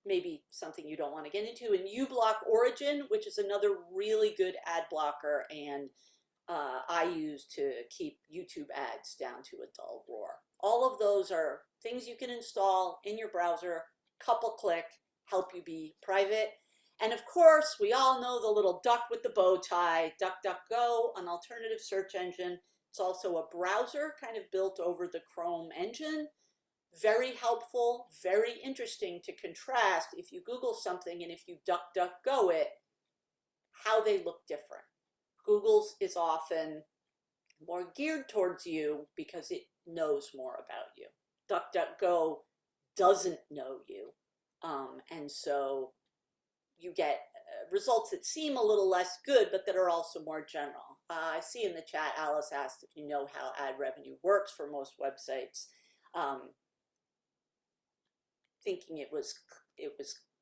Maybe something you don't want to get into. And uBlock Origin, which is another really good ad blocker, and I use to keep YouTube ads down to a dull roar. All of those are things you can install in your browser, couple click, help you be private. And of course, we all know the little duck with the bow tie, DuckDuckGo, an alternative search engine. It's also a browser kind of built over the Chrome engine. Very helpful, very interesting to contrast if you Google something and if you DuckDuckGo it, how they look different. Google's is often more geared towards you because it knows more about you. DuckDuckGo doesn't know you. And so you get results that seem a little less good, but that are also more general. I see in the chat, Alice asked if you know how ad revenue works for most websites, thinking it was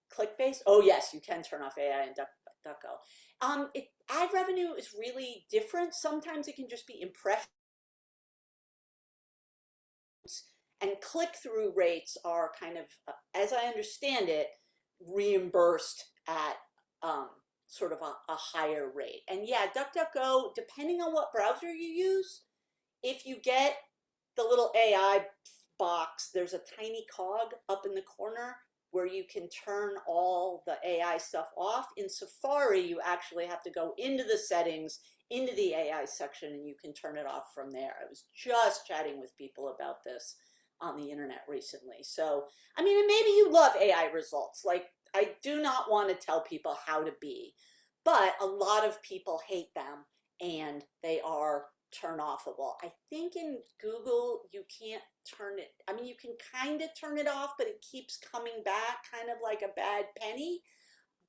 click based. Oh yes, you can turn off AI and DuckDuckGo. Ad revenue is really different. Sometimes it can just be impressions, and click-through rates are kind of, as I understand it, reimbursed at sort of a higher rate. And yeah, DuckDuckGo, depending on what browser you use, if you get the little AI box, there's a tiny cog up in the corner where you can turn all the AI stuff off. In Safari, you actually have to go into the settings, into the AI section, and you can turn it off from there. I was just chatting with people about this on the internet recently. So, I mean, and maybe you love AI results. Like, I do not want to tell people how to be, but a lot of people hate them and they are turn offable. I think in Google you can't turn it, I mean you can kind of turn it off, but it keeps coming back kind of like a bad penny,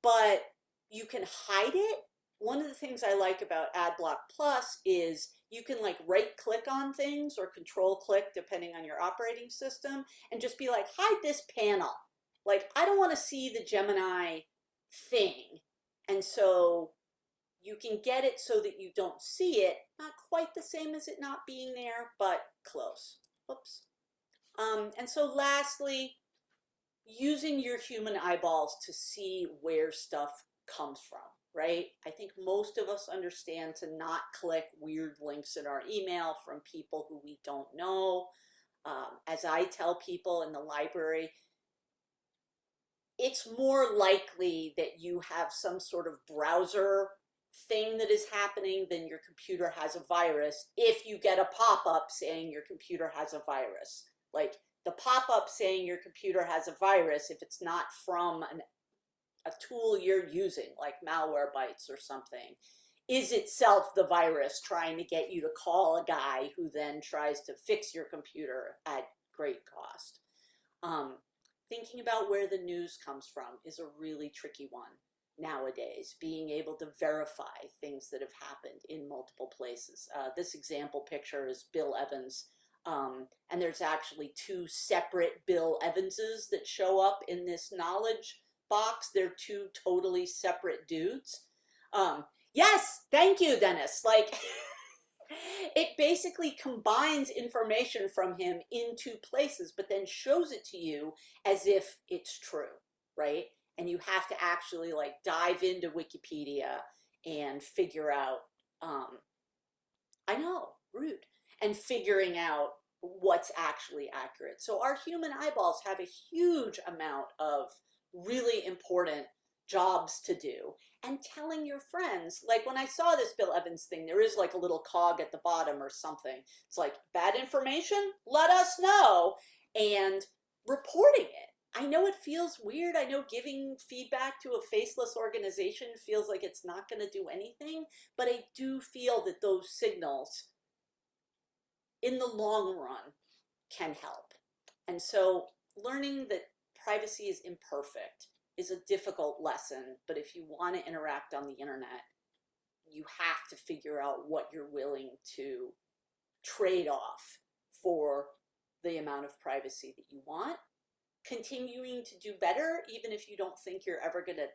but you can hide it. One of the things I like about AdBlock Plus is you can like right click on things or control click depending on your operating system and just be like, hide this panel. Like, I don't want to see the Gemini thing. And so you can get it so that you don't see it. Not quite the same as it not being there, but close. Oops. And so lastly, using your human eyeballs to see where stuff comes from, right? I think most of us understand to not click weird links in our email from people who we don't know. As I tell people in the library, it's more likely that you have some sort of browser thing that is happening than your computer has a virus if you get a pop-up saying your computer has a virus. Like, the pop-up saying your computer has a virus, if it's not from a tool you're using, like Malwarebytes or something, is itself the virus trying to get you to call a guy who then tries to fix your computer at great cost. Thinking about where the news comes from is a really tricky one nowadays, being able to verify things that have happened in multiple places. This example picture is Bill Evans, and there's actually two separate Bill Evanses that show up in this knowledge box. They're two totally separate dudes. Yes, thank you, Dennis. Like, it basically combines information from him in two places, but then shows it to you as if it's true, right? And you have to actually like dive into Wikipedia and figure out, I know, rude, and figuring out what's actually accurate. So our human eyeballs have a huge amount of really important jobs to do. And telling your friends, like when I saw this Bill Evans thing, there is like a little cog at the bottom or something. It's like, bad information, let us know, and reporting it. I know it feels weird. I know giving feedback to a faceless organization feels like it's not going to do anything, but I do feel that those signals in the long run can help. And so learning that privacy is imperfect is a difficult lesson, but if you want to interact on the internet, you have to figure out what you're willing to trade off for the amount of privacy that you want. Continuing to do better, even if you don't think you're ever going to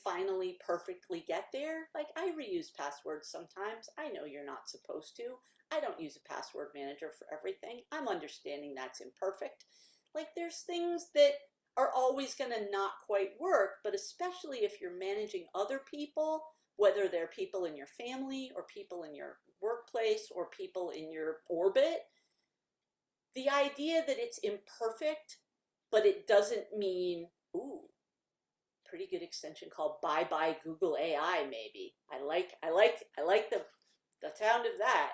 finally perfectly get there. Like, I reuse passwords sometimes. I know you're not supposed to. I don't use a password manager for everything. I'm understanding that's imperfect. Like, there's things that are always going to not quite work, but especially if you're managing other people, whether they're people in your family or people in your workplace or people in your orbit, the idea that it's imperfect, but it doesn't mean, ooh, pretty good extension called Bye Bye Google AI, maybe. I like the sound of that.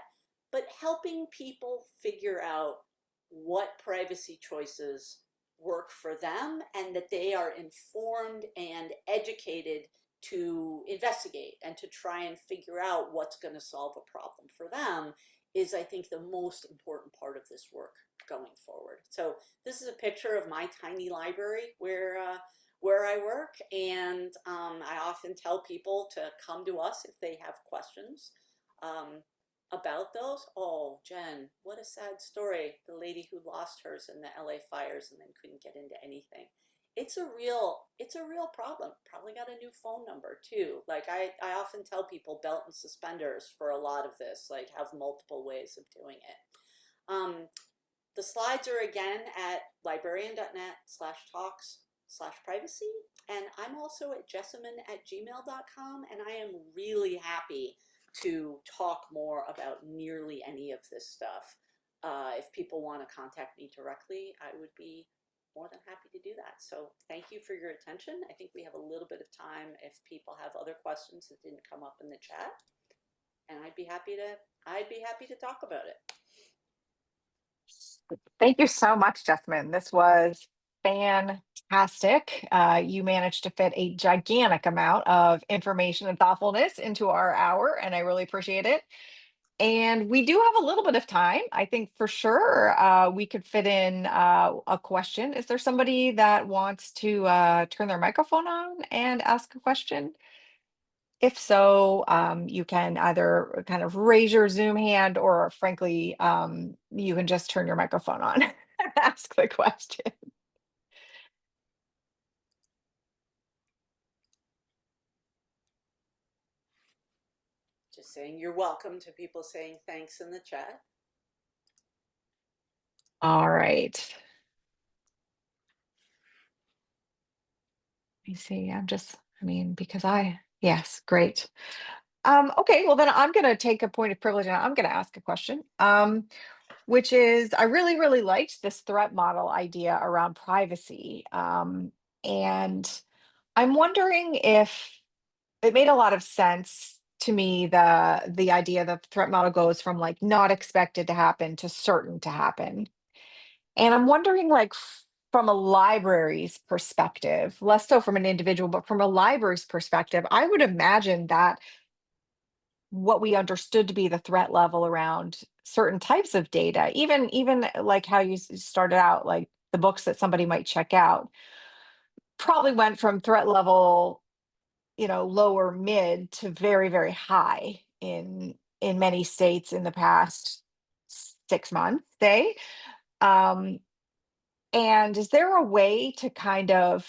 But helping people figure out what privacy choices work for them and that they are informed and educated to investigate and to try and figure out what's going to solve a problem for them is, I think, the most important part of this work going forward. So this is a picture of my tiny library where I work, and I often tell people to come to us if they have questions um, about those. Oh, Jen, what a sad story. The lady who lost hers in the LA fires and then couldn't get into anything. It's a real problem. Probably got a new phone number too. Like I often tell people belt and suspenders for a lot of this, like have multiple ways of doing it. The slides are again at librarian.net/talks/privacy. And I'm also at jessamyn@gmail.com. And I am really happy to talk more about nearly any of this stuff. If people want to contact me directly, I would be more than happy to do that. So thank you for your attention. I think we have a little bit of time if people have other questions that didn't come up in the chat. And I'd be happy to talk about it. Thank you so much, Jessamyn. This was fantastic. You managed to fit a gigantic amount of information and thoughtfulness into our hour, and I really appreciate it. And we do have a little bit of time. I think for sure we could fit in a question. Is there somebody that wants to turn their microphone on and ask a question? If so, you can either kind of raise your Zoom hand or frankly, you can just turn your microphone on and ask the question. Just saying you're welcome to people saying thanks in the chat. All right. Let me see. Because yes, great. Okay, well then I'm going to take a point of privilege and I'm going to ask a question. Which is I really, really liked this threat model idea around privacy. And I'm wondering if it made a lot of sense to me, the idea that the threat model goes from like not expected to happen to certain to happen. And I'm wondering, like, from a library's perspective, less so from an individual, but from a library's perspective, I would imagine that what we understood to be the threat level around certain types of data, even like how you started out, like the books that somebody might check out, probably went from threat level, lower mid to very, very high in many states in the past 6 months, say. Um, and is there a way to kind of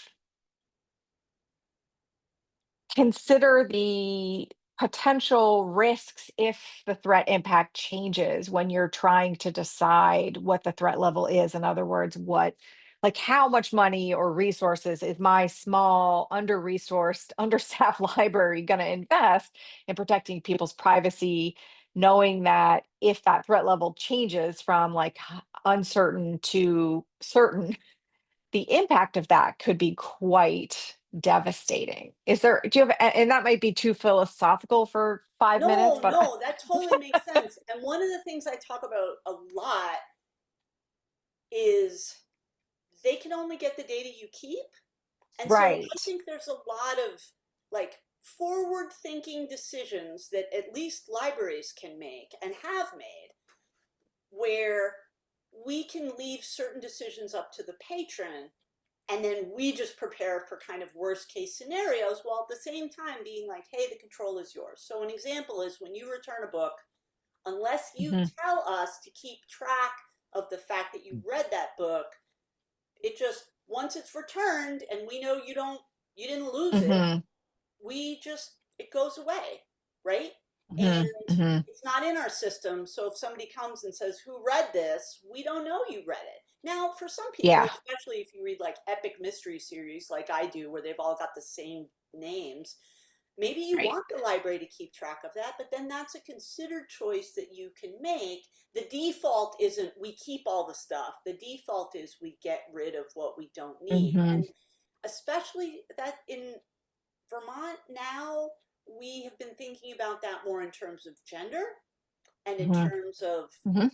consider the potential risks if the threat impact changes when you're trying to decide what the threat level is? In other words, like how much money or resources is my small, under-resourced, understaffed library going to invest in protecting people's privacy, knowing that if that threat level changes from like uncertain to certain, the impact of that could be quite devastating. Do you have, and that might be too philosophical for 5 minutes, No, but no, that totally makes sense. And one of the things I talk about a lot is they can only get the data you keep. And so I right. think there's a lot of like forward thinking decisions that at least libraries can make and have made where we can leave certain decisions up to the patron, and then we just prepare for kind of worst case scenarios while at the same time being like, hey, the control is yours. So an example is when you return a book, unless you Mhm, tell us to keep track of the fact that you read that book, it just, once it's returned and we know you didn't lose it, mhm, it goes away, right? And mhm, mhm. it's not in our system. So if somebody comes and says, who read this? We don't know you read it. Now, for some people, Yeah, especially if you read like epic mystery series like I do, where they've all got the same names, maybe you right. want the library to keep track of that, but then that's a considered choice that you can make. The default isn't we keep all the stuff. The default is we get rid of what we don't need. Mhm, And especially that in Vermont now, we have been thinking about that more in terms of gender and in mhm, terms of mhm,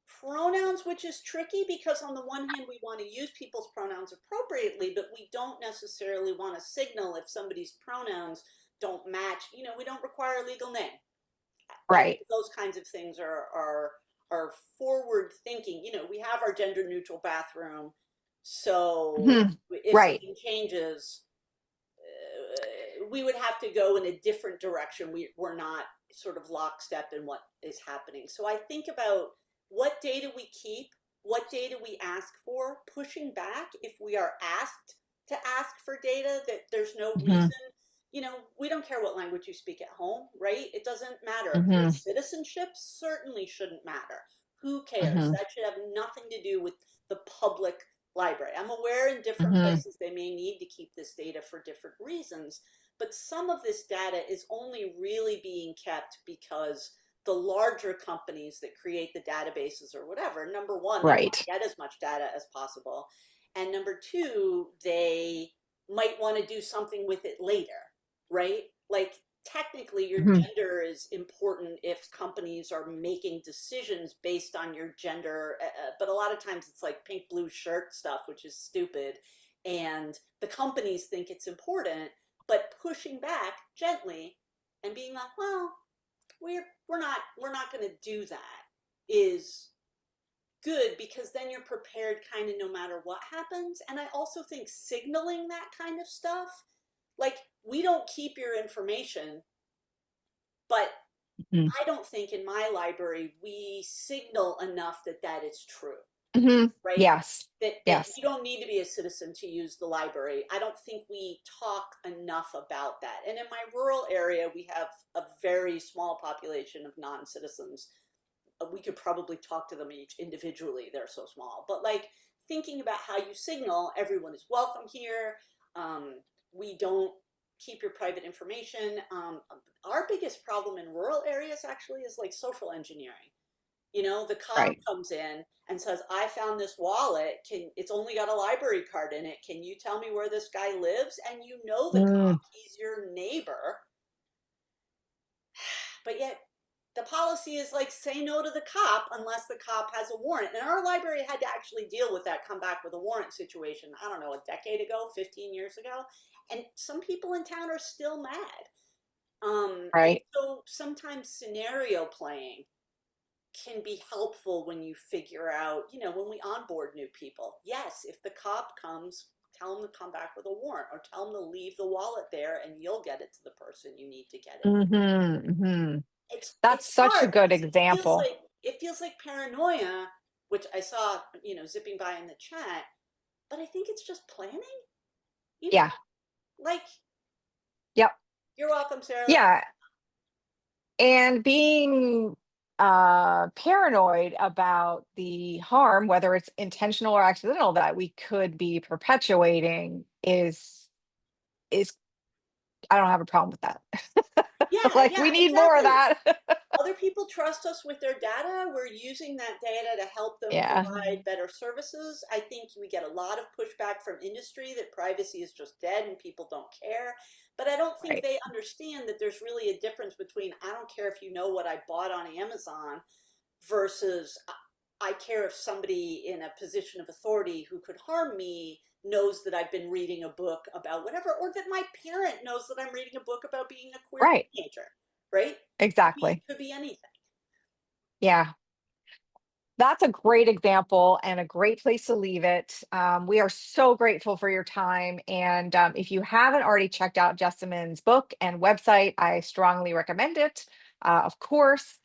pronouns, which is tricky because on the one hand, we want to use people's pronouns appropriately, but we don't necessarily want to signal if somebody's pronouns don't match. We don't require a legal name. I think Right. those kinds of things are forward thinking. You know, we have our gender neutral bathroom, so Mhm. if Right. something changes, we would have to go in a different direction. We're not sort of lockstep in what is happening. So I think about what data we keep, what data we ask for, pushing back if we are asked to ask for data that there's no Mhm. reason. You know, we don't care what language you speak at home, right? It doesn't matter. Your Mhm. citizenship certainly shouldn't matter. Who cares? Mhm. That should have nothing to do with the public library. I'm aware in different Mhm. places they may need to keep this data for different reasons, but some of this data is only really being kept because the larger companies that create the databases or whatever, number one, they want to Right. get as much data as possible. And number two, they might want to do something with it later, right? Like technically your Mhm. gender is important if companies are making decisions based on your gender, but a lot of times it's like pink blue shirt stuff, which is stupid, and the companies think it's important, but pushing back gently and being like, well, we're not going to do that is good, because then you're prepared kind of no matter what happens. And I also think signaling that kind of stuff, like, we don't keep your information, but Mhm. I don't think in my library we signal enough that that is true, Mhm. right? Yes. That Yes. you don't need to be a citizen to use the library. I don't think we talk enough about that. And in my rural area, we have a very small population of non-citizens. We could probably talk to them each individually. They're so small. But like, thinking about how you signal everyone is welcome here. Um, we don't keep your private information. Our biggest problem in rural areas actually is like social engineering. You know, the cop Right. comes in and says, I found this wallet. It's only got a library card in it. Can you tell me where this guy lives? And you know the Mm. cop, he's your neighbor, but yet the policy is like, say no to the cop unless the cop has a warrant. And our library had to actually deal with that come back with a warrant situation, I don't know, a decade ago, 15 years ago. And some people in town are still mad. And Right. so sometimes scenario playing can be helpful when you figure out, you know, when we onboard new people. Yes, if the cop comes, tell them to come back with a warrant, or tell them to leave the wallet there and you'll get it to the person you need to get it. Mhm. Mhm. That's It's such a hard good because example. it feels like paranoia, which I saw, you know, zipping by in the chat, but I think it's just planning, you know? Yeah. Like, Yep. you're welcome, Sarah. Yeah. And being paranoid about the harm, whether it's intentional or accidental, that we could be perpetuating is I don't have a problem with that. Yeah, Like, we yeah, need more of exactly. that. Other people trust us with their data. We're using that data to help them Yeah. provide better services. I think we get a lot of pushback from industry that privacy is just dead and people don't care. But I don't think Right. they understand that there's really a difference between, I don't care if you know what I bought on Amazon, versus I care if somebody in a position of authority who could harm me knows that I've been reading a book about whatever, or that my parent knows that I'm reading a book about being a queer Right. teenager, right? Exactly. Could be anything. Yeah. That's a great example and a great place to leave it. We are so grateful for your time. And if you haven't already checked out Jessamyn's book and website, I strongly recommend it. Of course,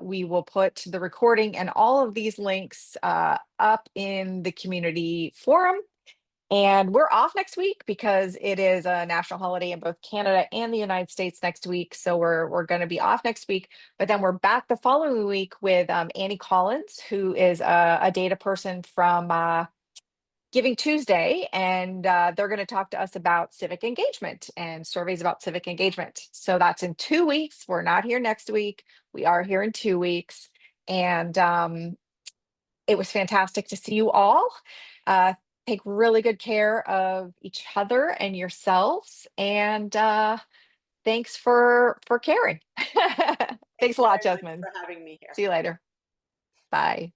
we will put the recording and all of these links up in the community forum. And we're off next week because it is a national holiday in both Canada and the United States next week. So we're going to be off next week, but then we're back the following week with Annie Collins, who is a data person from Giving Tuesday, and they're going to talk to us about civic engagement and surveys about civic engagement. So that's in 2 weeks. We're not here next week. We are here in 2 weeks, and it was fantastic to see you all. Uh, Take really good care of each other and yourselves. And thanks for caring. Thanks Thanks a lot, very much Jasmine. for having me here. See you later. Bye.